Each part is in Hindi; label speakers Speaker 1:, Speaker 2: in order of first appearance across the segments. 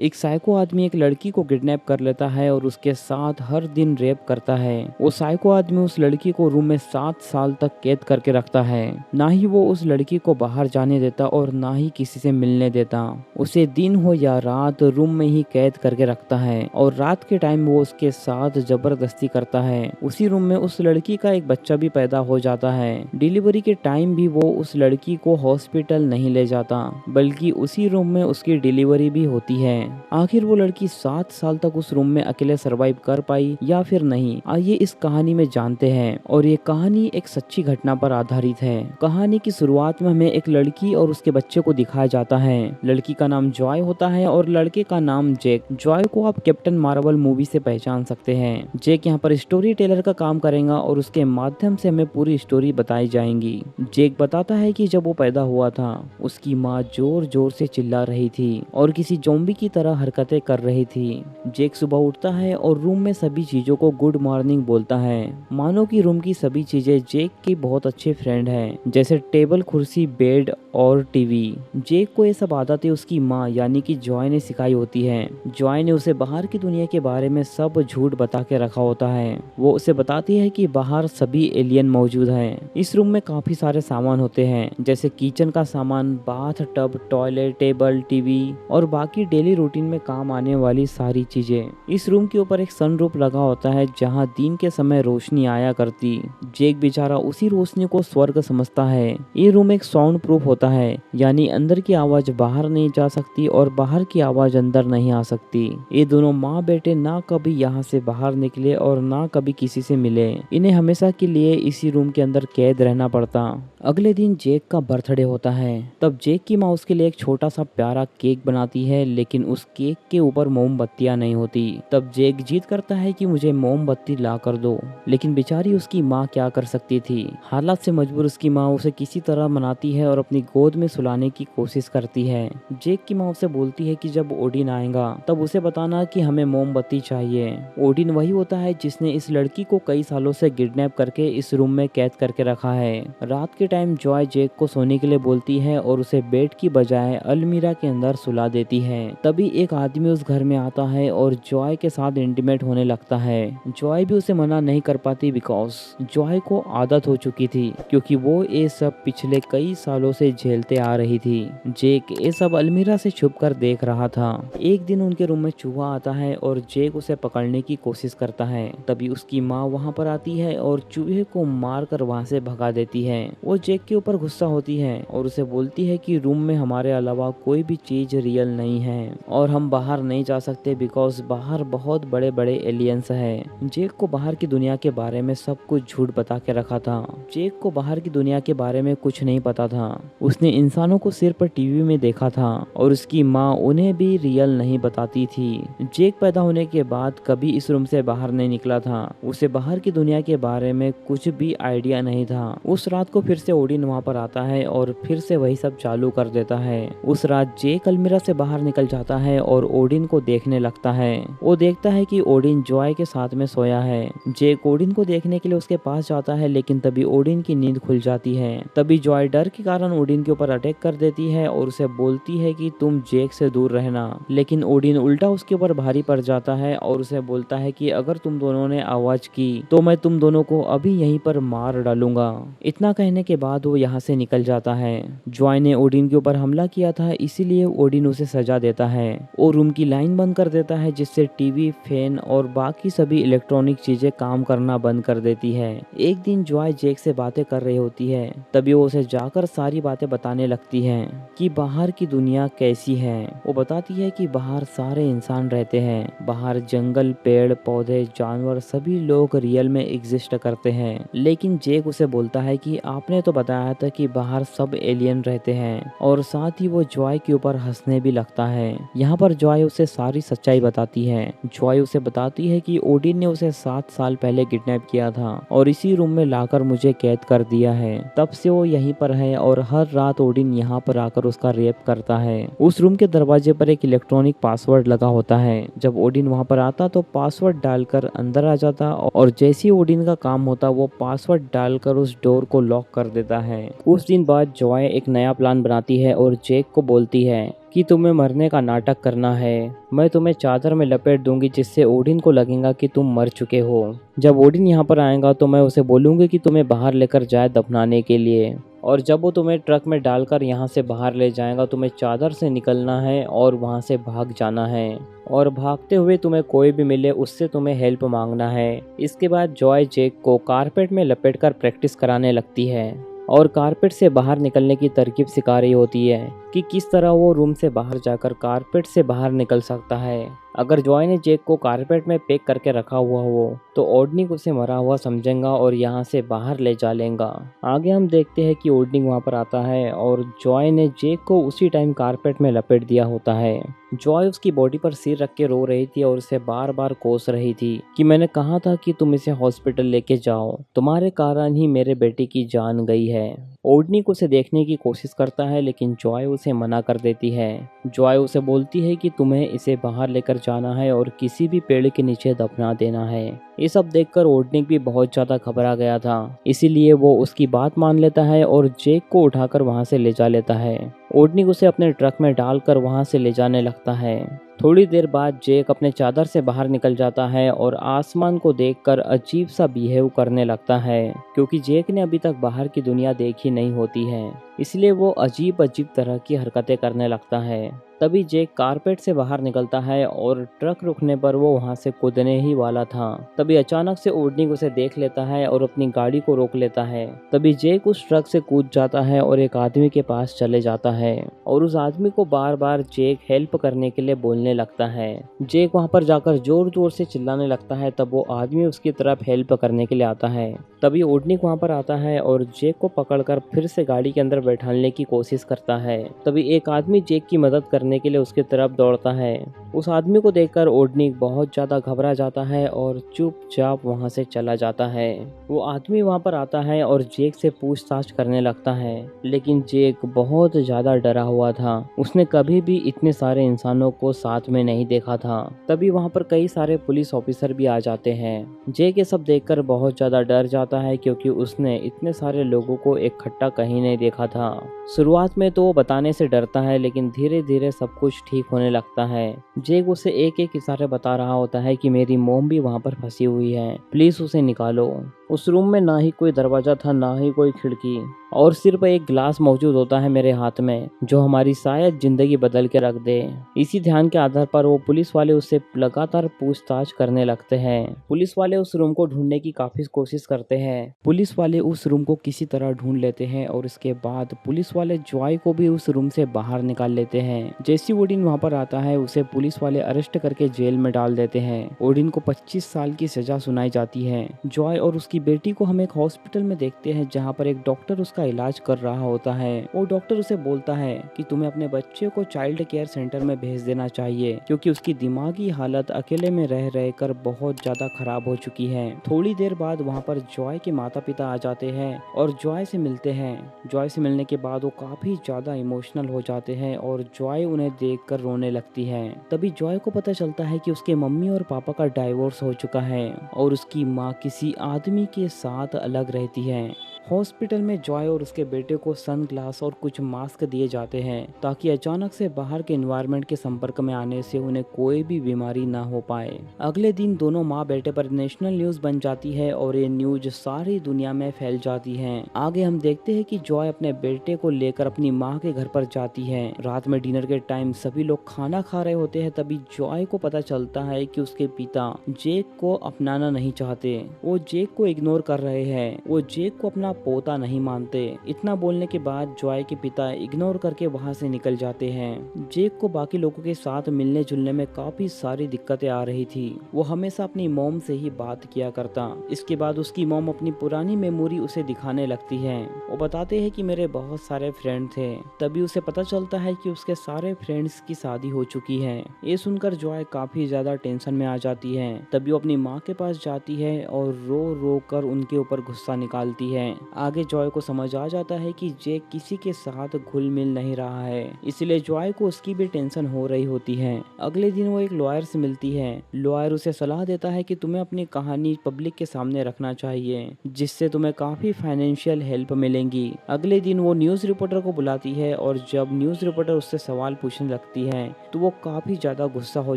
Speaker 1: एक साइको आदमी एक लड़की को किडनैप कर लेता है और उसके साथ हर दिन रेप करता है। वो साइको आदमी उस लड़की को रूम में 7 साल तक कैद करके रखता है। ना ही वो उस लड़की को बाहर जाने देता और ना ही किसी से मिलने देता। उसे दिन हो या रात रूम में ही कैद करके रखता है और रात के टाइम वो उसके साथ जबरदस्ती करता है। उसी रूम में उस लड़की का एक बच्चा भी पैदा हो जाता है। डिलीवरी के टाइम भी वो उस लड़की को हॉस्पिटल नहीं ले जाता, बल्कि उसी रूम में उसकी डिलीवरी भी होती है। आखिर वो लड़की 7 साल तक उस रूम में अकेले सरवाइव कर पाई या फिर नहीं, आइए इस कहानी में जानते हैं। और ये कहानी एक सच्ची घटना पर आधारित है। कहानी की शुरुआत में हमें एक लड़की और उसके बच्चे को दिखाया जाता है। लड़की का नाम जॉय होता है और लड़के का नाम जैक। जॉय को आप कैप्टन मार्वल मूवी से पहचान सकते हैं। जैक यहाँ पर स्टोरी टेलर का काम करेगा और उसके माध्यम से हमें पूरी स्टोरी बताई जाएंगी। जैक बताता है कि जब वो पैदा हुआ था उसकी माँ जोर जोर से चिल्ला रही थी और किसी ज़ॉम्बी की तरह हरकतें कर रही थी। जैक सुबह उठता है और रूम में सभी चीजों को गुड मॉर्निंग बोलता है, मानो कि रूम की सभी चीजें जैक की बहुत अच्छे फ्रेंड हैं, जैसे टेबल, कुर्सी, बेड और टीवी। जैक को ये सब आदतें उसकी माँ यानी कि जॉय ने सिखाई होती है। जॉय ने उसे बाहर की दुनिया के बारे में सब झूठ बता के रखा होता है। वो उसे बताती है कि बाहर सभी एलियन मौजूद हैं। इस रूम में काफी सारे सामान होते हैं, जैसे किचन का सामान, bath tub, toilet, table, TV और बाकी डेली रूटीन में काम आने वाली सारी चीजें। इस रूम के ऊपर एक सनरूफ लगा होता है जहां दिन के समय रोशनी आया करती। जैक बेचारा उसी रोशनी को स्वर्ग समझता है। ये रूम एक साउंड प्रूफ होता है, यानी अंदर की आवाज बाहर नहीं जा सकती और बाहर की आवाज अंदर नहीं आ सकती। ये दोनों माँ बेटे ना कभी यहाँ से बाहर निकले और ना कभी किसी से मिले। इन्हें हमेशा के लिए इसी रूम के अंदर कैद रहना पड़ता। अगले दिन जैक का बर्थडे होता है। तब जैक की माँ उसके लिए एक छोटा सा प्यारा केक बनाती है, लेकिन उस केक के ऊपर मोमबत्तियां नहीं होती। तब जैक जिद करता है कि मुझे मोमबत्ती ला कर दो, लेकिन बेचारी उसकी माँ क्या कर सकती थी। हालात से मजबूर उसकी माँ उसे किसी तरह मनाती है और अपनी गोद में सुलाने की कोशिश करती है। जैक की माँ उसे बोलती है कि जब ओडिन आएगा तब उसे बताना कि हमें मोमबत्ती चाहिए। ओडिन वही होता है जिसने इस लड़की को कई सालों से किडनैप करके इस रूम में कैद करके रखा है। रात के टाइम जॉय जैक को सोने के लिए बोलती है और उसे बेड की बजाय अलमीरा के अंदर सुला देती है। तभी एक आदमी उस घर में आता है और जॉय के साथ इंटीमेट होने लगता है। जॉय भी उसे मना नहीं कर पाती, बिकॉज जॉय को आदत हो चुकी थी, क्योंकि वो ये सब पिछले कई सालों से झेलते आ रही थी। जैक ये सब अलमीरा से छुप कर देख रहा था। एक दिन उनके रूम में चूहा आता है और जैक उसे पकड़ने की कोशिश करता है। तभी उसकी माँ वहाँ पर आती है और चूहे को मार कर वहाँ से भगा देती है। वो जैक के ऊपर गुस्सा होती है और उसे बोलती है कि रूम में हमारे अलावा कोई भी चीज रियल नहीं है और हम बाहर नहीं जा सकते, बिकॉज बाहर बहुत बड़े बड़े एलियंस है। जैक को बाहर की दुनिया के बारे में सब कुछ झूठ बता के रखा था। जैक को बाहर की दुनिया के बारे में कुछ नहीं पता था। उसने इंसानों को सिर्फ टीवी में देखा था और उसकी माँ उन्हें भी रियल नहीं बताती थी। जैक पैदा होने के बाद कभी इस रूम से बाहर नहीं निकला था। उसे बाहर की दुनिया के बारे में कुछ भी आइडिया नहीं था। उस रात को फिर से ओडिन वहाँ पर आता है और फिर से वही सब चालू कर देता है। उस रात जैक अलमीरा से बाहर निकल जाता है और ओडिन को देखने लगता है। वो देखता है कि ओडिन जॉय के साथ में सोया है। जैक ओडिन को देखने के लिए उसके पास जाता है, लेकिन तभी ओडिन की नींद खुल जाती है। तभी जॉय डर के कारण ओडिन के ऊपर अटैक कर देती है और उसे बोलती है कि तुम जैक से दूर रहना। लेकिन ओडिन उल्टा उसके ऊपर भारी पड़ जाता है और उसे बोलता है कि अगर तुम दोनों ने आवाज की तो मैं तुम दोनों को अभी यहीं पर मार डालूंगा। इतना कहने के बाद वो यहाँ से निकल जाता है। जॉय ने ओडिन के ऊपर हमला किया था, इसीलिए ओडिन उसे सजा देता है। वो रूम की लाइन बंद कर देता है, जिससे टीवी, फैन और बाकी सभी इलेक्ट्रॉनिक चीजें काम करना बंद कर देती है। एक दिन जॉय जैक से बातें कर रही होती है, तभी वो उसे जाकर सारी बातें बताने लगती है कि बाहर की दुनिया कैसी है। वो बताती है कि बाहर सारे इंसान रहते हैं, बाहर जंगल, पेड़ पौधे, जानवर, सभी लोग रियल में एग्जिस्ट करते हैं। लेकिन जैक उसे बोलता है कि आपने तो बताया था कि बाहर सब एलियन रहते हैं, और साथ ही वो जॉय के ऊपर हंसने भी लगता है। यहाँ पर जॉय उसे सारी सच्चाई बताती है। जॉय उसे बताती है कि ओडिन ने उसे 7 साल पहले किडनैप किया था और इसी रूम में लाकर मुझे कैद कर दिया है। तब से वो यहीं पर है और हर रात ओडिन यहाँ पर आकर उसका रेप करता है। उस रूम के दरवाजे पर एक इलेक्ट्रॉनिक पासवर्ड लगा होता है। जब ओडिन वहाँ पर आता तो पासवर्ड डालकर अंदर आ जाता, और जैसे ही ओडिन का काम होता वो पासवर्ड डालकर उस डोर को लॉक कर देता है। कुछ दिन बाद जॉय एक नया प्लान बनाती है और जैक को बोलती है कि तुम्हें मरने का नाटक करना है। मैं तुम्हें चादर में लपेट दूंगी जिससे ओडिन को लगेगा कि तुम मर चुके हो। जब ओडिन यहाँ पर आएगा तो मैं उसे बोलूँगी कि तुम्हें बाहर लेकर जाए दफनाने के लिए, और जब वो तुम्हें ट्रक में डालकर यहाँ से बाहर ले जाएगा तुम्हें चादर से निकलना है और वहाँ से भाग जाना है, और भागते हुए तुम्हें कोई भी मिले उससे तुम्हें हेल्प मांगना है। इसके बाद जॉय जेक को कारपेट में लपेटकर प्रैक्टिस कराने लगती है और कारपेट से बाहर निकलने की तरकीब सिखा रही होती है कि किस तरह वो रूम से बाहर जाकर कारपेट से बाहर निकल सकता है। अगर जॉय ने जेक को कारपेट में पैक करके रखा हुआ हो तो ओडनिक उसे मरा हुआ समझेगा और यहाँ से बाहर ले जा लेगा। आगे हम देखते हैं कि ओडनिक वहाँ पर आता है और जॉय ने जेक को उसी टाइम कारपेट में लपेट दिया होता है। जॉय उसकी बॉडी पर सिर रख के रो रही थी और उसे बार बार कोस रही थी कि मैंने कहा था कि तुम इसे हॉस्पिटल लेके जाओ, तुम्हारे कारण ही मेरे बेटे की जान गई है। ओडनिक उसे देखने की कोशिश करता है लेकिन जॉय उसे मना कर देती है। जॉय उसे बोलती है कि तुम्हें इसे बाहर लेकर जाना है और किसी भी पेड़ के नीचे दफना देना है। ये सब देखकर ओडनिक भी बहुत ज्यादा घबरा गया था, इसीलिए वो उसकी बात मान लेता है और जेक को उठाकर वहां से ले जा लेता है। ओडनिक उसे अपने ट्रक में डालकर वहां से ले जाने लगता है। थोड़ी देर बाद जेक अपने चादर से बाहर निकल जाता है और आसमान को देखकर अजीब सा बिहेव करने लगता है, क्योंकि जेक ने अभी तक बाहर की दुनिया देखी नहीं होती है, इसलिए वो अजीब अजीब तरह की हरकतें करने लगता है। तभी जेक कारपेट से बाहर निकलता है और ट्रक रुकने पर वो वहां से कूदने ही वाला था। तभी अचानक से ओडनिक उसे देख लेता है और अपनी गाड़ी को रोक लेता है। तभी जेक उस ट्रक से कूद जाता है और एक आदमी के पास चले जाता है और उस आदमी को बार बार जेक हेल्प करने के लिए बोलने लगता है। जेक वहां पर जाकर जोर जोर से चिल्लाने लगता है, तब वो आदमी उसकी तरफ हेल्प करने के लिए आता है। तभी ओडनिक वहां पर आता है और जेक को पकड़कर फिर से गाड़ी के अंदर बैठाने की कोशिश करता है। तभी एक आदमी जेक की मदद करने के लिए उसकी तरफ दौड़ता है। उस आदमी को देखकर ओडनिक बहुत ज्यादा घबरा जाता है और चुपचाप वहां से चला जाता है। वो आदमी वहां पर आता है और जेक से पूछताछ करने लगता है, लेकिन जेक बहुत ज्यादा डरा हुआ था। उसने कभी भी इतने सारे इंसानों को साथ में नहीं देखा था। तभी वहां पर कई सारे पुलिस ऑफिसर भी आ जाते हैं। जेक ये सब देखकर बहुत ज्यादा डर जाता है, क्योंकि उसने इतने सारे लोगों को इकट्ठा कहीं नहीं देखा था। शुरुआत में तो वो बताने से डरता है, लेकिन धीरे धीरे सब कुछ ठीक होने लगता है। जेक उसे एक एक इशारे बता रहा होता है कि मेरी मोम भी वहां पर फंसी हुई है, प्लीज उसे निकालो। उस रूम में ना ही कोई दरवाजा था ना ही कोई खिड़की, और सिर्फ एक ग्लास मौजूद होता है मेरे हाथ में, जो हमारी शायद जिंदगी बदल के रख दे। इसी ध्यान के आधार पर वो पुलिस वाले उससे लगातार पूछताछ करने लगते हैं। पुलिस वाले उस रूम को ढूंढने की काफी कोशिश करते हैं। पुलिस वाले उस रूम को किसी तरह ढूंढ लेते हैं और इसके बाद पुलिस वाले जॉय को भी उस रूम से बाहर निकाल लेते हैं। जैसी ओडिन वहां पर आता है उसे पुलिस वाले अरेस्ट करके जेल में डाल देते हैं। ओडिन को 25 साल की सजा सुनाई जाती है। जॉय और उसकी बेटी को हम एक हॉस्पिटल में देखते हैं, जहाँ पर एक डॉक्टर उसका इलाज कर रहा होता है। वो डॉक्टर उसे बोलता है कि तुम्हें अपने बच्चे को चाइल्ड केयर सेंटर में भेज देना चाहिए, क्योंकि उसकी दिमागी हालत अकेले में रह रहकर बहुत ज्यादा खराब हो चुकी है। थोड़ी देर बाद वहाँ पर जॉय के माता पिता आ जाते हैं और जॉय से मिलते हैं। जॉय से मिलने के बाद वो काफी ज्यादा इमोशनल हो जाते हैं और जॉय उन्हें देखकर रोने लगती है। तभी जॉय को पता चलता है कि उसके मम्मी और पापा का डाइवोर्स हो चुका है और उसकी माँ किसी आदमी के साथ अलग रहती है। हॉस्पिटल में जॉय और उसके बेटे को सन ग्लास और कुछ मास्क दिए जाते हैं, ताकि अचानक से बाहर के एनवायरनमेंट के संपर्क में आने से उन्हें कोई भी बीमारी ना हो पाए। अगले दिन दोनों माँ बेटे पर नेशनल न्यूज बन जाती है और ये न्यूज सारी दुनिया में फैल जाती है। आगे हम देखते हैं कि जॉय अपने बेटे को लेकर अपनी माँ के घर पर जाती है। रात में डिनर के टाइम सभी लोग खाना खा रहे होते हैं, तभी जॉय को पता चलता है कि उसके पिता जेक को अपनाना नहीं चाहते। वो जेक को इग्नोर कर रहे हैं, वो जेक को अपना पोता नहीं मानते। इतना बोलने के बाद जॉय के पिता इग्नोर करके वहां से निकल जाते हैं। जेक को बाकी लोगों के साथ मिलने जुलने में काफी सारी दिक्कतें आ रही थी। वो हमेशा अपनी मॉम से ही बात किया करता। इसके बाद उसकी मॉम अपनी पुरानी मेमोरी उसे दिखाने लगती है। वो बताते हैं कि मेरे बहुत सारे फ्रेंड थे। तभी उसे पता चलता है कि उसके सारे फ्रेंड्स की शादी हो चुकी है। ये सुनकर जॉय काफी ज्यादा टेंशन में आ जाती है। तभी वो अपनी माँ के पास जाती है और रो रो कर उनके ऊपर गुस्सा निकालती है। आगे जॉय को समझ आ जाता है कि जेक किसी के साथ घुल मिल नहीं रहा है, इसलिए जॉय को उसकी भी टेंशन हो रही होती है। अगले दिन वो एक लॉयर से मिलती है। लॉयर उसे सलाह देता है कि तुम्हें अपनी कहानी पब्लिक के सामने रखना चाहिए, जिससे तुम्हें काफी फाइनेंशियल हेल्प मिलेंगी। अगले दिन वो न्यूज रिपोर्टर को बुलाती है और जब न्यूज रिपोर्टर उससे सवाल पूछने लगती है तो वो काफी ज्यादा गुस्सा हो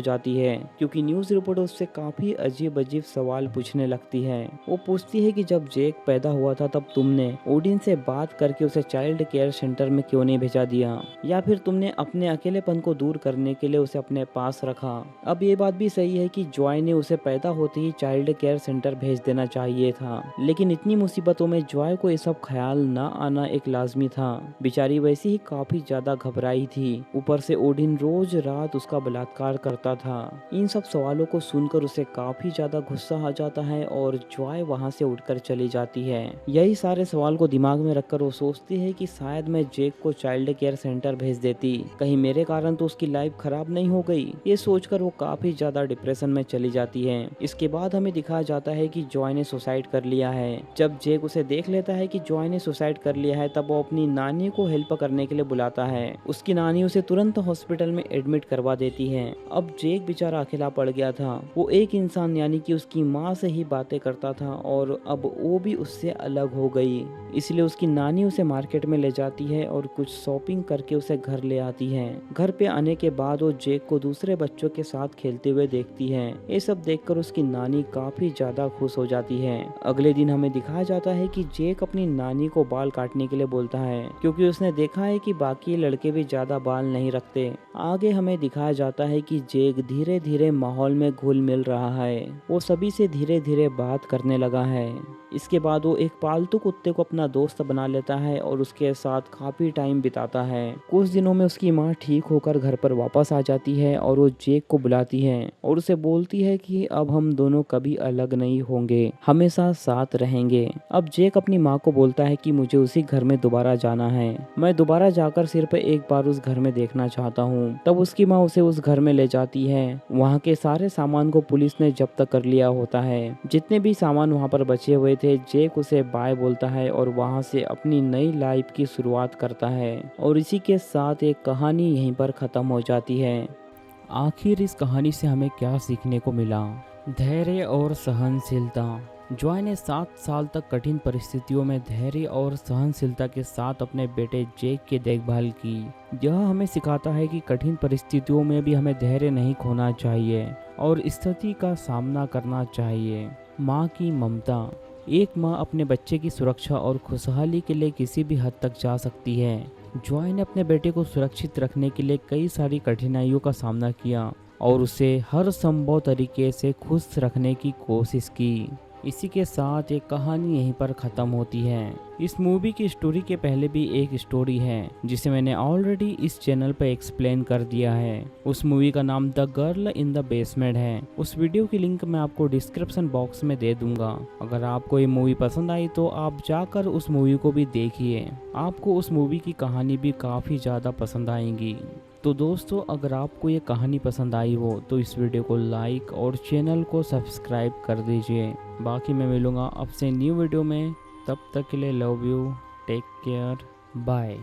Speaker 1: जाती है, क्योंकि न्यूज रिपोर्टर उससे काफी अजीब अजीब सवाल पूछने लगती है। वो पूछती है कि जब जेक पैदा हुआ था तब तुमने ओडिन से बात करके उसे चाइल्ड केयर सेंटर में क्यों नहीं भेजा दिया, या फिर तुमने अपने अकेलेपन को दूर करने के लिए उसे अपने पास रखा। अब ये बात भी सही है कि जॉय ने उसे पैदा होते ही चाइल्ड केयर सेंटर भेज देना चाहिए था, लेकिन इतनी मुसीबतों में जॉय को ये सब ख्याल न आना एक लाजमी था। बेचारी वैसे ही काफी ज्यादा घबराई थी, ऊपर से ओडिन रोज रात उसका बलात्कार करता था। इन सब सवालों को सुनकर उसे काफी ज्यादा गुस्सा आ जाता है और जॉय वहाँ से उठकर चली जाती है। यही सारे सवाल को दिमाग में रखकर वो सोचती है कि शायद मैं जेक को चाइल्ड केयर सेंटर भेज देती, कहीं मेरे कारण तो उसकी लाइफ खराब नहीं हो गई। ये सोचकर वो काफी ज्यादा डिप्रेशन में चली जाती है। इसके बाद हमें दिखाया जाता है कि जॉय ने सुसाइड कर लिया है। जब जेक उसे देख लेता है कि जॉय ने सुसाइड कर लिया है तब वो अपनी नानी को हेल्प करने के लिए बुलाता है। उसकी नानी उसे तुरंत हॉस्पिटल में एडमिट करवा देती है। अब जेक बेचारा अकेला पड़ गया था। वो एक इंसान यानी कि उसकी माँ से ही बातें करता था और अब वो भी उससे अलग हो गई, इसलिए उसकी नानी उसे मार्केट में ले जाती है और कुछ शॉपिंग करके उसे घर ले आती है। घर पे आने के बाद वो जेक को दूसरे बच्चों के साथ खेलते हुए देखती है। ये सब देखकर उसकी नानी काफी ज्यादा खुश हो जाती है। अगले दिन हमें दिखाया जाता है कि जेक अपनी नानी को बाल काटने के लिए बोलता है, क्योंकि उसने देखा है कि बाकी लड़के भी ज्यादा बाल नहीं रखते। आगे हमें दिखाया जाता है कि जेक धीरे धीरे माहौल में घुल मिल रहा है। वो सभी से धीरे धीरे बात करने लगा है। इसके बाद वो एक पालतू कुत्ते को अपना दोस्त बना लेता है और उसके साथ काफी टाइम बिताता है। कुछ दिनों में उसकी माँ ठीक होकर घर पर वापस आ जाती है और वो जेक को बुलाती है और उसे बोलती है कि अब हम दोनों कभी अलग नहीं होंगे, हमेशा साथ रहेंगे। अब जेक अपनी माँ को बोलता है कि मुझे उसी घर में दोबारा जाना है, मैं दोबारा जाकर सिर्फ एक बार उस घर में देखना चाहता हूँ। तब उसकी माँ उसे उस घर में ले जाती है। वहाँ के सारे सामान को पुलिस ने जब्त कर लिया होता है। जितने भी सामान वहाँ पर बचे हुए थे, जेक उसे बाय बोलता है और वहाँ से अपनी नई लाइफ की शुरुआत करता है। और इसी के साथ एक कहानी यहीं पर खत्म हो जाती है। आखिर इस कहानी से हमें क्या सीखने को मिला? धैर्य और सहनशीलता। जॉय ने 7 साल तक कठिन परिस्थितियों में धैर्य और सहनशीलता के साथ अपने बेटे जेक की देखभाल की। यह हमें सिखाता है कि कठिन परिस्थितियों में भी हमें धैर्य नहीं खोना चाहिए और स्थिति का सामना करना चाहिए। माँ की ममता। एक माँ अपने बच्चे की सुरक्षा और खुशहाली के लिए किसी भी हद तक जा सकती है। जॉय ने अपने बेटे को सुरक्षित रखने के लिए कई सारी कठिनाइयों का सामना किया और उसे हर संभव तरीके से खुश रखने की कोशिश की। इसी के साथ एक कहानी यहीं पर ख़त्म होती है। इस मूवी की स्टोरी के पहले भी एक स्टोरी है जिसे मैंने ऑलरेडी इस चैनल पर एक्सप्लेन कर दिया है। उस मूवी का नाम the girl in the basement है। उस वीडियो की लिंक मैं आपको डिस्क्रिप्शन बॉक्स में दे दूंगा। अगर आपको ये मूवी पसंद आई तो आप जाकर उस मूवी को भी देखिए, आपको उस मूवी की कहानी भी काफ़ी ज़्यादा पसंद आएंगी। तो दोस्तों, अगर आपको ये कहानी पसंद आई हो तो इस वीडियो को लाइक और चैनल को सब्सक्राइब कर दीजिए। बाकी मैं मिलूँगा आपसे न्यू वीडियो में, तब तक के लिए love you, take care, bye.